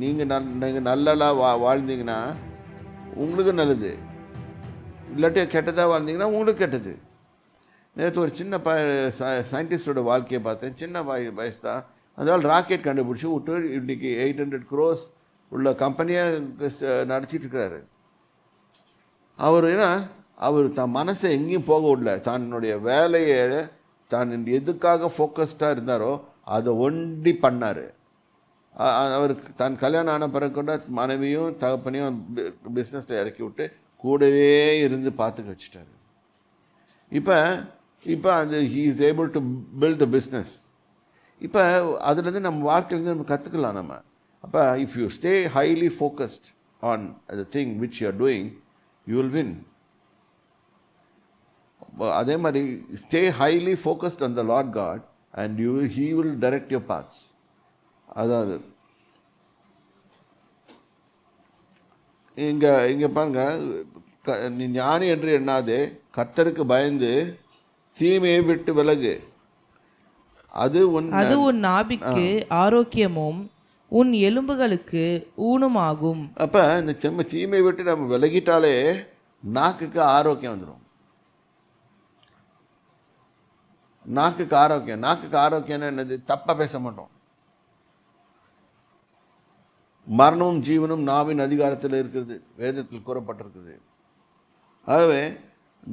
நீங்கள் நல்லா வாழ்ந்தீங்கன்னா உங்களுக்கு நல்லது, இல்லாட்டி கெட்டதாக வாழ்ந்தீங்கன்னா உங்களுக்கு கெட்டது. நேற்று ஒரு சின்ன சயின்டிஸ்டோட வாழ்க்கையை பார்த்தேன். சின்ன வயசு தான், அதனால் ராக்கெட் கண்டுபிடிச்சி விட்டு இன்றைக்கி 800 crores உள்ள கம்பெனியை நடத்திட்டுருக்கிறாரு. அவர் தான் மனசை எங்கேயும் போக விடல. தன்னுடைய வேலையை தான் எதுக்காக ஃபோக்கஸ்டாக இருந்தாரோ அதை ஒண்டி பண்ணார். அவருக்கு தான் கல்யாணம் ஆன பிறகு கூட மனைவியும் தகப்பனையும் பிஸ்னஸில் இறக்கி விட்டு கூடவே இருந்து பார்த்துக்க வச்சுட்டாரு. இப்போ அது he is able to build the business. இப்போ அதுலேருந்து நம்ம வாழ்க்கையிலேருந்து நம்ம கற்றுக்கலாம் நம்ம. அப்போ if you stay highly focused on the thing which you are doing, you will win. அதே மாதிரி stay highly focused on the Lord God and he will direct your paths. அதாவது இங்கே பாருங்க, நீ ஞானி என்று எண்ணாதே, கர்த்தருக்கு பயந்து தீமையை விட்டு விலகு, அது உன் நாபிக்கு ஆரோக்கியமும் உன் எலும்புகளுக்கு ஊனுமாகும். அப்போ இந்த தீமையை விட்டு நம்ம விலகிட்டாலே நாக்குக்கு ஆரோக்கியம் வந்துடும். நாக்குக்கு ஆரோக்கியம்னா என்னது? தப்பாக பேச மாட்டோம். மரணமும் ஜீவனும் நாவின் அதிகாரத்தில் இருக்கிறது, வேதத்தில் கூறப்பட்டிருக்குது. ஆகவே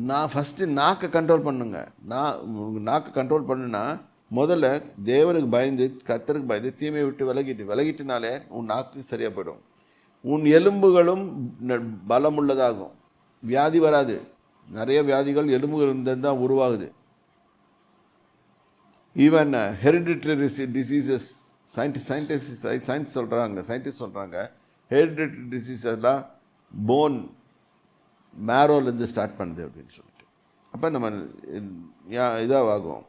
நான் ஃபஸ்ட்டு நாக்கை கண்ட்ரோல் பண்ணுங்க. நாக்கை கண்ட்ரோல் பண்ணுனா முதல்ல தேவனுக்கு பயந்து கர்த்தருக்கு பயந்து தீமையை விட்டு விலகிட்டுனாலே உன் நாக்கு சரியாக போயிடும். உன் எலும்புகளும் பலம் உள்ளதாகும், வியாதி வராது. நிறைய வியாதிகள் எலும்புகள் இருந்தால் தான் உருவாகுது. ஈவன் ஹெரிடிட்டரி டிசீசஸ் சயின்டிஸ்ட் சொல்கிறாங்க ஹெரிடிட்டரி டிசீஸ் எல்லாம் போன் மேரோலேருந்து ஸ்டார்ட் பண்ணுது அப்படின்னு சொல்லிட்டு. அப்போ நம்ம இதாகும்,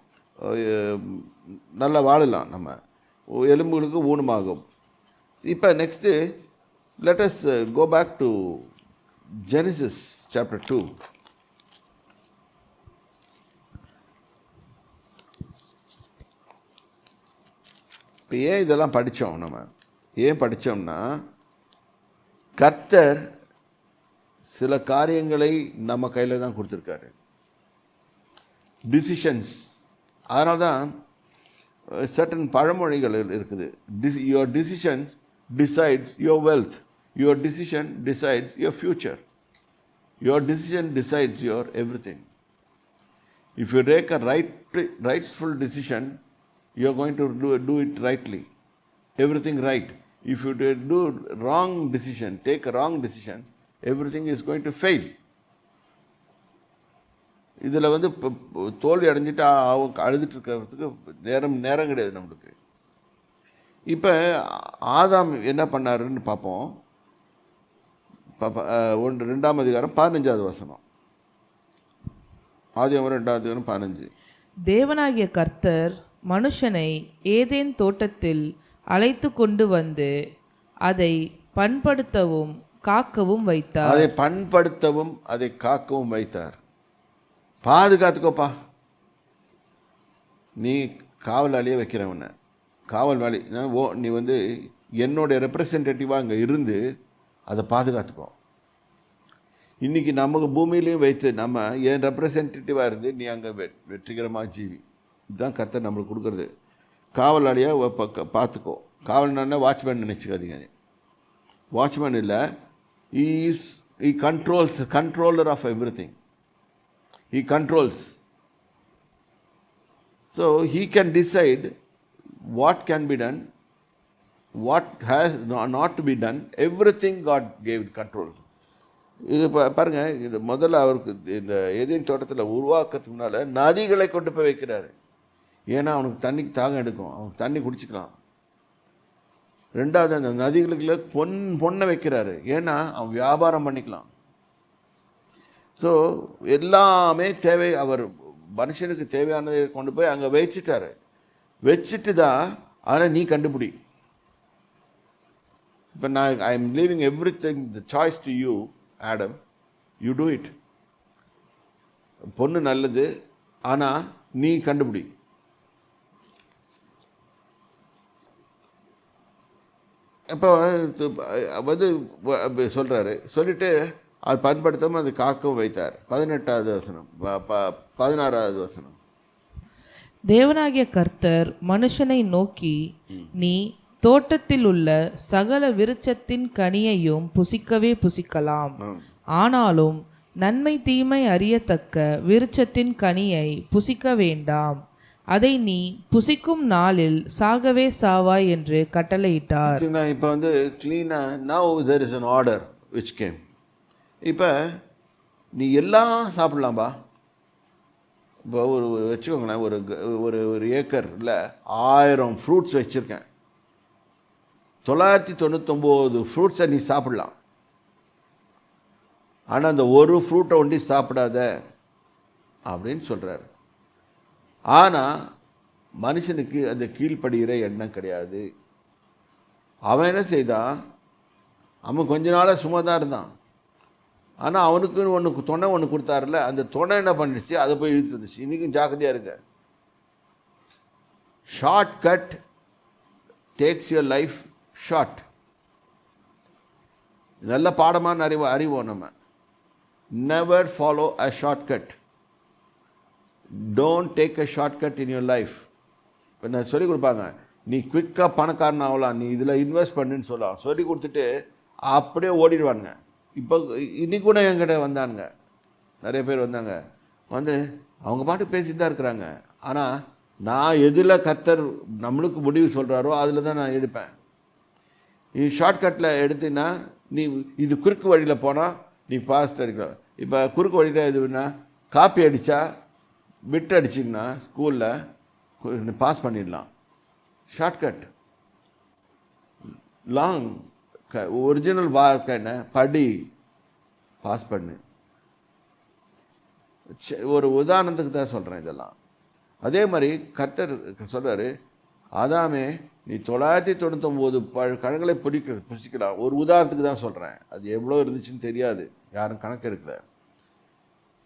நல்லா வாழலாம், நம்ம எலும்புகளுக்கு ஊனமாகும். இப்போ next let us go back to Genesis chapter 2. இப்போ ஏன் இதெல்லாம் படித்தோம்? ஏன் படித்தோம்னா, கர்த்தர் சில காரியங்களை நம்ம கையில் தான் கொடுத்துருக்காரு, டிசிஷன்ஸ். அதனால தான் சர்டன் பழமொழிகள் இருக்குது. Your decisions decides your wealth, your decision decides your future, your decision decides your everything. If you take a rightful decision, you are going to do it rightly, everything right. If you do wrong decision, take a wrong decisions, everything is going to fail. இதில் தோல்வி அடைஞ்சிட்டு அழுதுட்டு இருக்கிறதுக்கு நேரம் கிடையாது நம்மளுக்கு. இப்போ ஆதாம் என்ன பண்ணாருன்னு பார்ப்போம். 2ஆம் அதிகாரம் 15வது வசனம். ஆதியாகமம் 2ஆம் அதிகாரம் 15. தேவனாகிய கர்த்தர் மனுஷனை ஏதேன் தோட்டத்தில் அழைத்து கொண்டு வந்து அதை பண்படுத்தவும் காக்கவும் வைத்தார். அதை பண்படுத்தவும் அதை காக்கவும் வைத்தார். பாதுகாத்துக்கோப்பா, நீ காவலாளியே வைக்கிறவன, காவல்வாளி நீ என்னுடைய ரெப்ரசன்டேட்டிவாக அங்கே இருந்து அதை பாதுகாத்துக்கோ. இன்றைக்கி நமக்கு பூமியிலையும் வைத்து நம்ம என் ரெப்ரசன்டேட்டிவாக இருந்து நீ அங்கே வெற்றிகரமாக ஜீவி. இதுதான் கர்த்தர் நம்மளுக்கு கொடுக்குறது. காவலாளியாக பார்த்துக்கோ. காவல்னா வாட்ச்மேன் நினச்சிக்காதீங்க. வாட்ச்மேன் இல்லை, he controller of everything. He controls. So he can decide what can be done, what has not to be done. Everything God gave control. இது பாருங்கள், இது முதல்ல அவருக்கு இந்த ஏதேன் தோட்டத்தில் உருவாக்கிறதுக்கு முன்னால் நதிகளை கொண்டு போய் வைக்கிறாரு. ஏன்னா அவனுக்கு தண்ணிக்கு தாகம் எடுக்கும், அவனுக்கு தண்ணி குடிச்சிக்கலாம். ரெண்டாவது அந்த நதிகளுக்குள்ள பொண்ணை வைக்கிறாரு, ஏன்னா அவன் வியாபாரம் பண்ணிக்கலாம். ஸோ எல்லாமே தேவை, அவர் மனுஷனுக்கு தேவையானதை கொண்டு போய் அங்கே வச்சுட்டு தான் ஆனால் நீ கண்டுபிடி. இப்போ I am leaving everything the choice to you Adam, you do it. பொண்ணு நல்லது, ஆனால் நீ கண்டுபிடி. இப்போ வந்து சொல்கிறாரு, சொல்லிட்டு அது பண்படுத்தாமல் அது காக்கவும் வைத்தார். 18வது வசனம், 16வது வசனம். தேவனாகிய கர்த்தர் மனுஷனை நோக்கி, நீ தோட்டத்தில் உள்ள சகல விருட்சத்தின் கனியையும் புசிக்கவே புசிக்கலாம், ஆனாலும் நன்மை தீமை அறியத்தக்க விருட்சத்தின் கனியை புசிக்க வேண்டாம், அதை நீ புசிக்கும் நாளில் சாகவே சாவாய் என்று கட்டளையிட்டார். இப்போ வந்து கிளீனாக now there is an order which came. இப்போ நீ எல்லாம் சாப்பிட்லாம்பா. இப்போ வச்சுக்கோங்களேன், ஒரு ஏக்கரில் 1000 ஃப்ரூட்ஸ் வச்சுருக்கேன். 999 ஃப்ரூட்ஸை நீ சாப்பிட்லாம். ஆனால் அந்த ஒரு ஃப்ரூட்டை ஒண்டி சாப்பிடாத அப்படின்னு சொல்கிறாரு. ஆனால் மனுஷனுக்கு அந்த கீழ்ப்படுகிற எண்ணம் கிடையாது. அவன் என்ன செய்தான், அவன் கொஞ்ச நாளாக சும்மா தான் இருந்தான். ஆனால் அவனுக்குன்னு துணை ஒன்று கொடுத்தாருல, அந்த துணை என்ன பண்ணிடுச்சு, அதை போய் இழுத்து வந்துச்சு. இன்றைக்கும் ஜாக்கிரதையாக இருக்க. Short cut takes your life short. நல்ல பாடமான அறிவோம் நம்ம. Never follow a short cut. Don't take a short cut in your life. இப்போ நான் சொல்லிக் கொடுப்பாங்க, நீ குயிக்காக பணக்காரன் ஆகலாம், நீ இதில் இன்வெஸ்ட் பண்ணுன்னு சொல்லலாம். சொல்லி கொடுத்துட்டு அப்படியே ஓடிடுவானுங்க. இப்போ இன்னைக்கு கூட என்கிட்ட வந்தானுங்க, நிறைய பேர் வந்தாங்க. வந்து அவங்க பாட்டு பேசிட்டு தான் இருக்கிறாங்க. ஆனால் நான் எதில் கர்த்தர் நம்மளுக்கு முடிவு சொல்கிறாரோ அதில் தான் நான் எடுப்பேன். நீ ஷார்ட்கட்டில் எடுத்தீங்கன்னா, நீ இது குறுக்கு வழியில் போனால் நீ ஃபாஸ்ட் அடிக்கலாம். இப்போ குறுக்கு வழியில் எதுனா காப்பி அடித்தா பிட் அடிச்சிங்கன்னா ஸ்கூலில் பாஸ் பண்ணிடலாம். ஷார்ட்கட். லாங் ஒரிஜினல் வாழ்க்கை என்ன, படி, பாஸ் பண்ணு. ஒரு உதாரணத்துக்கு தான் சொல்கிறேன் இதெல்லாம். அதே மாதிரி கர்த்தர் சொல்கிறாரு, ஆதாமே நீ 999 கழங்களை புசிக்கலாம். ஒரு உதாரணத்துக்கு தான் சொல்கிறேன், அது எவ்வளோ இருந்துச்சுன்னு தெரியாது, யாரும் கணக்கு எடுக்கல.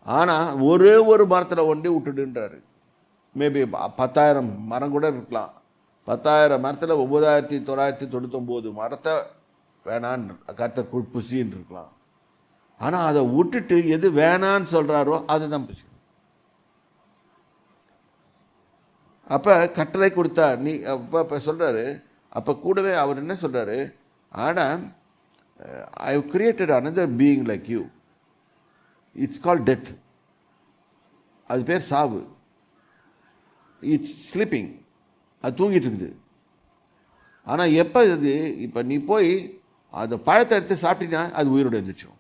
ஆனால் ஒரே ஒரு மரத்தில் ஒண்டி விட்டுடுன்றாரு. மேபி 10,000 மரம் கூட இருக்கலாம். 10,000 மரத்தில் 9,999 மரத்தை வேணான்னு கர்த்தர் புசின்னு இருக்கலாம். ஆனால் அதை விட்டுட்டு எது வேணான்னு சொல்கிறாரோ அதுதான் புசி. அப்போ கட்டளை கொடுத்தா நீ இப்போ சொல்கிறாரு. அப்போ கூடவே அவர் என்ன சொல்கிறாரு, ஆனால் I have created another being like you, it's called death. அது பேர் சாவு. இட்ஸ் ஸ்லீப்பிங், அது தூங்கிட்டு இருக்குது. ஆனால் எப்போ இது, இப்போ நீ போய் அந்த பழத்தை எடுத்து சாப்பிட்டீங்கன்னா அது உயிரோடு எழுந்திரிச்சோம்.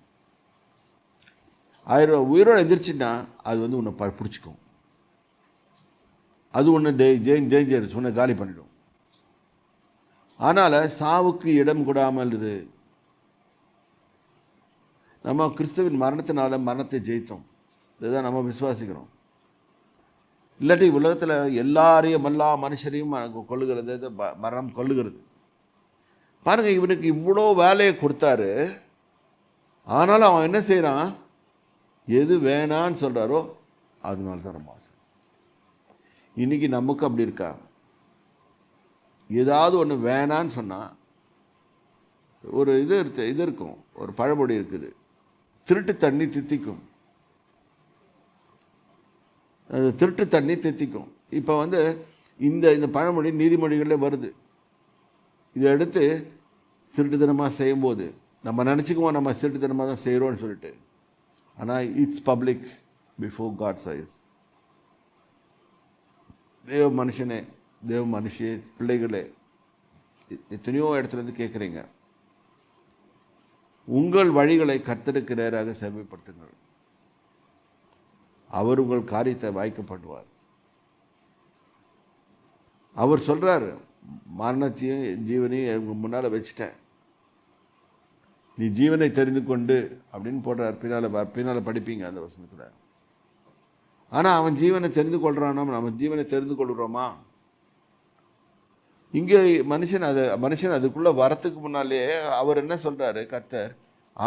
உயிரோடு எழுந்திரிச்சின்னா அது வந்து உன்னை பிடிச்சிக்கும். அது ஒன்று டேஞ்சரஸ், உன்னை காலி பண்ணிடும். ஆனால் சாவுக்கு இடம் கொடாமல் இரு. நம்ம கிறிஸ்துவின் மரணத்தினால மரணத்தை ஜெயித்தோம், இதுதான் நம்ம விசுவாசிக்கிறோம். இல்லாட்டி உலகத்தில் எல்லாரையும் எல்லா மனுஷரையும் கொல்லுகிறது மரணம் கொல்லுகிறது. பாருங்கள், இவனுக்கு இவ்வளோ வேலையை கொடுத்தாரு. ஆனாலும் அவன் என்ன செய்கிறான், எது வேணான்னு சொல்கிறாரோ அதனால தான் ரொம்ப ஆசை. இன்றைக்கி நமக்கு அப்படி இருக்கா? ஏதாவது ஒன்று வேணான்னு சொன்னால் ஒரு இது இருக்கும், ஒரு பழமொழி இருக்குது, திருட்டு தண்ணி தித்திக்கும். திருட்டு தண்ணி தித்திக்கும். இப்போ வந்து இந்த பழமொழி நீதிமொழிகளே வருது. இதை எடுத்து திருட்டுத்தனமாக செய்யும்போது நம்ம நினச்சிக்குவோம் நம்ம திருட்டுத்தனமாக தான் செய்கிறோன்னு சொல்லிட்டு. ஆனால் it's public before God's eyes. தேவ மனுஷனே, தேவ மனுஷே, பிள்ளைகளே, எத்தனையோ இடத்துலேருந்து கேட்குறீங்க, உங்கள் வழிகளை கர்த்தருக்கு நேராக செவ்வாய்ப்படுத்துங்கள், அவர் உங்கள் காரியத்தை வாய்க்கப்படுவார். அவர் சொல்கிறார், மரணத்தையும் ஜீவனையும் உங்கள் முன்னால் வச்சுட்டேன், நீ ஜீவனை தெரிந்து கொண்டு அப்படின்னு போடுறார். பின்னால் படிப்பீங்க அந்த வசனத்தில். ஆனால் அவன் ஜீவனை தெரிந்து கொள்கிறானோ, நம்ம ஜீவனை தெரிந்து கொள்கிறோமா? இங்கே மனுஷன் அதுக்குள்ளே வரத்துக்கு முன்னாலே அவர் என்ன சொல்கிறாரு, கர்த்தர்,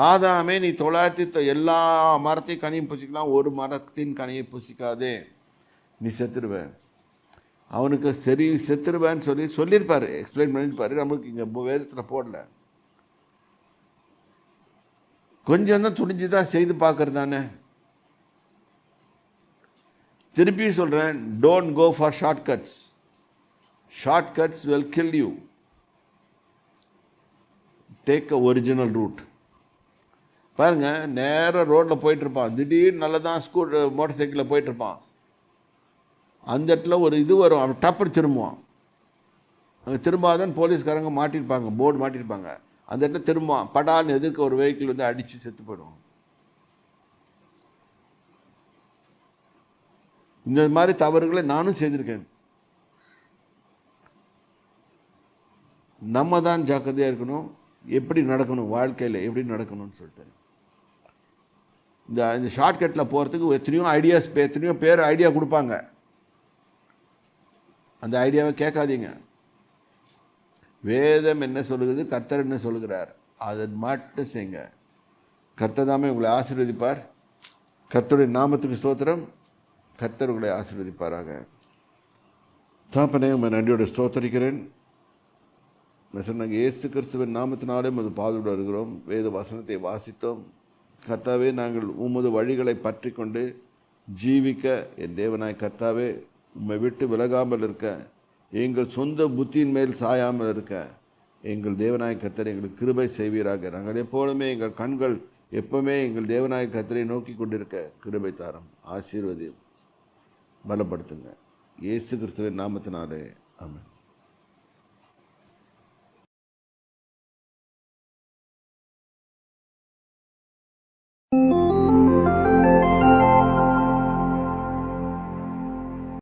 ஆதாமே நீ 900 எல்லா மரத்தையும் கனியும் புசிக்கலாம், ஒரு மரத்தின் கனியை புசிக்காதே, நீ செத்துடுவேன். அவனுக்கு சரி செத்துருவேன்னு சொல்லியிருப்பார், எக்ஸ்பிளைன் பண்ணியிருப்பார். நமக்கு இங்கே வேதத்தில் போடல. கொஞ்சம் தான் துணிஞ்சு தான் செய்து பார்க்கறது தானே. திருப்பி சொல்கிறேன், don't go for shortcuts. Shortcuts will kill you. Take a original route. பாருங்கள், நேராக ரோட்டில் போயிட்டுருப்பான், திடீர்னு நல்லதான் மோட்டர் சைக்கிளில் போயிட்டுருப்பான். அந்த இடத்துல ஒரு இது வரும், அவன் டப்புன்னு திரும்புவான். அங்கே திரும்பாதான் போலீஸ்காரங்க மாட்டியிருப்பாங்க, போர்டு மாட்டியிருப்பாங்க. அந்த இடத்துல திரும்புவான், படான்னு எதிர்க்க ஒரு வெஹிக்கிள் வந்து அடித்து செத்து போயிடுவான். இந்த மாதிரி தவறுகளை நானும் செய்திருக்கேன். நம்ம தான் ஜாக்கிரதையாக இருக்கணும், எப்படி நடக்கணும், வாழ்க்கையில் எப்படி நடக்கணும்னு சொல்லிட்டு. இந்த ஷார்ட்கட்டில் போகிறதுக்கு எத்தனையோ ஐடியாஸ், எத்தனையோ பேர் ஐடியா கொடுப்பாங்க. அந்த ஐடியாவை கேட்காதீங்க. வேதம் என்ன சொல்லுகிறது, கர்த்தர் என்ன சொல்லுகிறார், அதை மட்டும் செய்யுங்க. கர்த்தர் தாமே உங்களை ஆசீர்வதிப்பார். கர்த்தருடைய நாமத்துக்கு ஸ்தோத்திரம். கர்த்தர் உங்களை ஆசீர்வதிப்பாராக. தாப்பனே, உங்களை நன்றியோட ஸ்தோத்தரிக்கிறேன். சொன்னாங்க, இயேசு கிறிஸ்துவின் நாமத்தினாலே உமது பாதுகாப்பு வருகிறோம். வேத வசனத்தை வாசித்தோம். கர்த்தாவே, நாங்கள் உமது வழிகளை பற்றி கொண்டு ஜீவிக்க என் தேவனாய் கர்த்தாவே உம்மை விட்டு விலகாமல் இருக்க, எங்கள் சொந்த புத்தியின் மேல் சாயாமல் இருக்க எங்கள் தேவனாய் கர்த்தர் எங்களுக்கு கிருபை செய்வீராக. நாங்கள் எப்பொழுதுமே எங்கள் கண்கள் எப்பவுமே எங்கள் தேவனாய் கர்த்தரை நோக்கி கொண்டிருக்க கிருபை தாரும், ஆசீர்வதியும், பலப்படுத்துங்க. இயேசு கிறிஸ்துவின் நாமத்தினாலே ஆமென்.